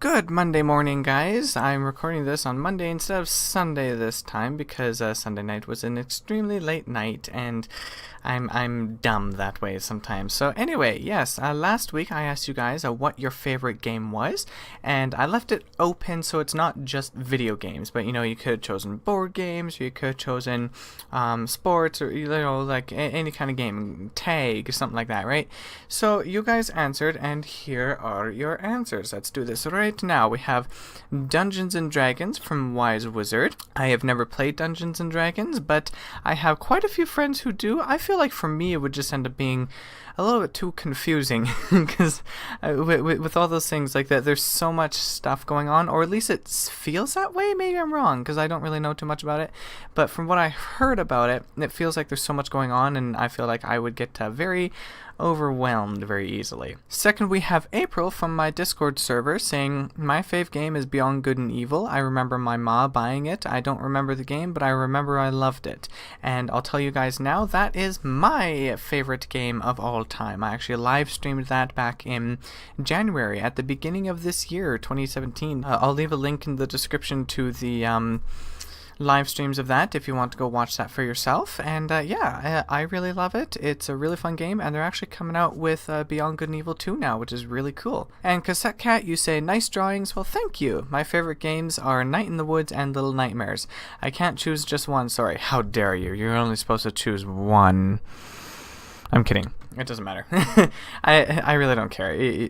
Good Monday morning, guys. I'm recording this on Monday instead of Sunday this time because Sunday night was an extremely late night, and I'm dumb that way sometimes. So anyway, yes, last week I asked you guys what your favorite game was, and I left it open so it's not just video games, but you could have chosen board games, or you could have chosen sports, or like any kind of game, tag, or something like that, right? So you guys answered, and here are your answers. Let's do this right now. We have Dungeons and Dragons from Wise Wizard. I have never played Dungeons and Dragons, but I have quite a few friends who do. I feel like for me it would just end up being a little bit too confusing because with all those things like that, there's so much stuff going on, or at least it feels that way. Maybe I'm wrong because I don't really know too much about it, but from what I heard about it, it feels like there's so much going on, and I feel like I would get very overwhelmed very easily. Second, we have April from my Discord server saying, my fave game is Beyond Good and Evil. I remember my ma buying it. I don't remember the game, but I remember I loved it. And I'll tell you guys now, that is my favorite game of all time. I actually live streamed that back in January at the beginning of this year, 2017. I'll leave a link in the description to the live streams of that if you want to go watch that for yourself. And yeah, I really love it. It's a really fun game, and they're actually coming out with Beyond Good and Evil 2 now, which is really cool. And Cassette Cat, you say, nice drawings. Well, thank you. My favorite games are Night in the Woods and Little Nightmares. I can't choose just one. Sorry, how dare you? You're only supposed to choose one. I'm kidding. It doesn't matter. I really don't care.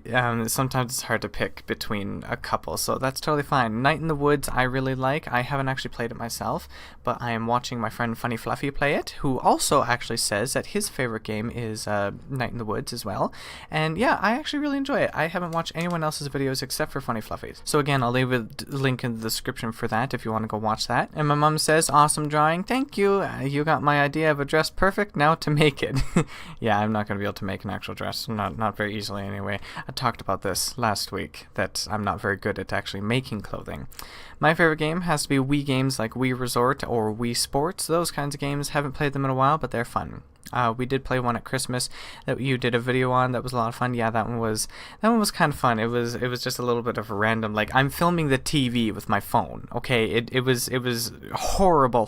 Sometimes it's hard to pick between a couple, so that's totally fine. Night in the Woods I really like. I haven't actually played it myself, but I am watching my friend Funny Fluffy play it, who also actually says that his favorite game is Night in the Woods as well. And yeah, I actually really enjoy it. I haven't watched anyone else's videos except for Funny Fluffy's. So again, I'll leave a link in the description for that if you want to go watch that. And my mom says, awesome drawing. Thank you. You got my idea of a dress perfect. Now to make it. Yeah, I'm not going to be able to make an actual dress, not very easily anyway. I talked about this last week, that I'm not very good at actually making clothing. My favorite game has to be Wii games like Wii Resort or Wii Sports. Those kinds of games, haven't played them in a while, but they're fun. We did play one at Christmas that you did a video on. That was a lot of fun. Yeah, that one was kind of fun. It was just a little bit of a random, like, I'm filming the TV with my phone. Okay, it was horrible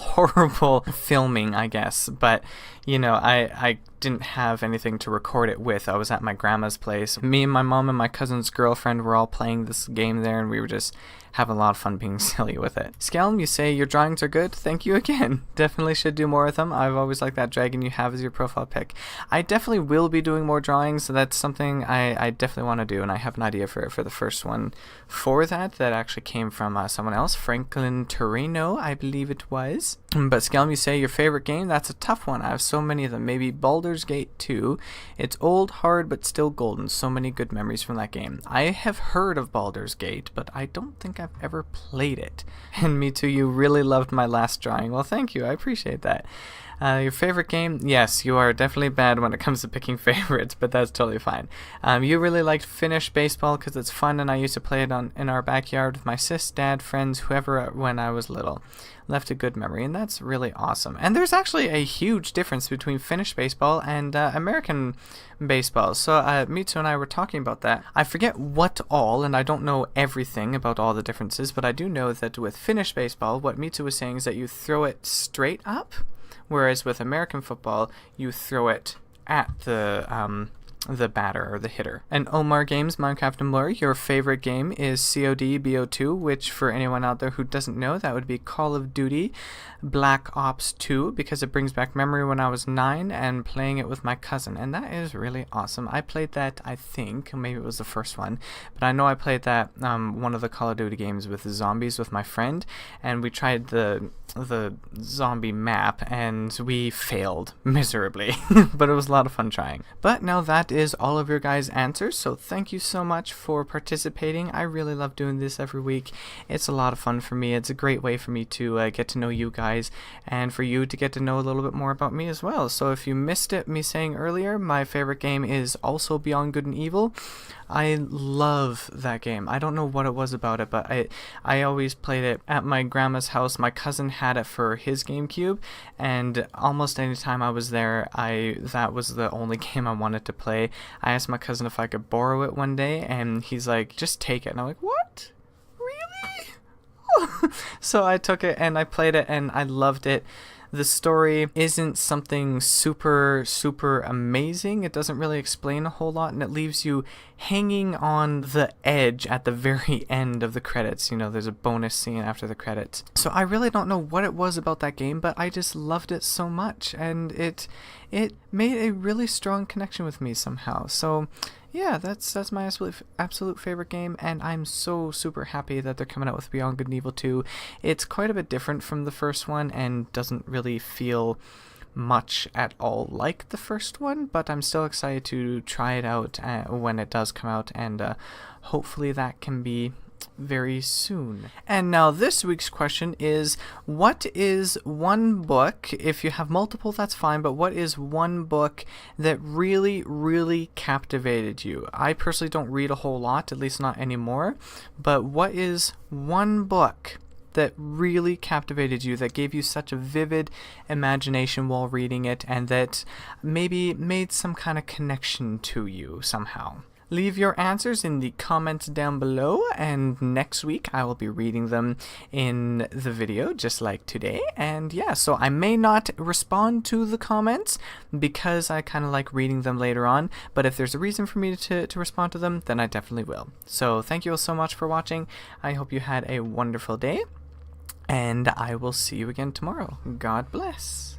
filming, I guess. But I didn't have anything to record it with. I was at my grandma's place. Me and my mom and my cousin's girlfriend were all playing this game there, and we were just having a lot of fun being silly with it. Scalm, you say your drawings are good. Thank you again. Definitely should do more of them. I've always liked that dragon you have as your profile pic. I definitely will be doing more drawings, so that's something I definitely want to do, and I have an idea for the first one for that actually came from someone else, Franklin Torino, I believe it was. But Scalm, you say your favorite game? That's a tough one. I have so many of them. Maybe Baldur's Gate 2. It's old, hard, but still golden. So many good memories from that game. I have heard of Baldur's Gate, but I don't think I've ever played it. And me too, you really loved my last drawing. Well, thank you. I appreciate that. Your favorite game? Yes, you are definitely bad when it comes to picking favorites, but that's totally fine. You really liked Finnish Baseball because it's fun, and I used to play it in our backyard with my sis, dad, friends, whoever when I was little. Left a good memory, and that's really awesome. And there's actually a huge difference between Finnish baseball and American baseball. So Mitsu and I were talking about that. I forget what all, and I don't know everything about all the differences, but I do know that with Finnish baseball, what Mitsu was saying is that you throw it straight up, whereas with American football, you throw it at the batter or the hitter. And Omar Games, Minecraft and Blur, your favorite game is COD BO2, which for anyone out there who doesn't know, that would be Call of Duty Black Ops 2, because it brings back memory when I was 9 and playing it with my cousin, and that is really awesome. I played that, I think, maybe it was the first one, but I know I played that one of the Call of Duty games with the zombies with my friend, and we tried the zombie map and we failed miserably. But it was a lot of fun trying. But now that is all of your guys' answers, so thank you so much for participating. I really love doing this every week. It's a lot of fun for me. It's a great way for me to get to know you guys, and for you to get to know a little bit more about me as well. So if you missed it, me saying earlier, my favorite game is also Beyond Good and Evil. I love that game. I don't know what it was about it, but I always played it at my grandma's house. My cousin had it for his GameCube, and almost any time I was there, that was the only game I wanted to play. play. I asked my cousin if I could borrow it one day, and he's like, just take it. And I'm like, what? Really? So I took it and I played it and I loved it. The story isn't something super amazing. It doesn't really explain a whole lot, and it leaves you hanging on the edge at the very end of the credits. You know, there's a bonus scene after the credits. So I really don't know what it was about that game, but I just loved it so much, and it made a really strong connection with me somehow. So yeah, that's my absolute favorite game, and I'm so super happy that they're coming out with Beyond Good and Evil 2. It's quite a bit different from the first one and doesn't really feel much at all like the first one, but I'm still excited to try it out when it does come out, and hopefully that can be very soon. And now this week's question is, what is one book, if you have multiple that's fine, but what is one book that really captivated you? I personally don't read a whole lot, at least not anymore, but what is one book that really captivated you, that gave you such a vivid imagination while reading it, and that maybe made some kind of connection to you somehow? Leave your answers in the comments down below, and next week I will be reading them in the video, just like today. And yeah, so I may not respond to the comments because I kind of like reading them later on, but if there's a reason for me to respond to them, then I definitely will. So thank you all so much for watching. I hope you had a wonderful day, and I will see you again tomorrow. God bless.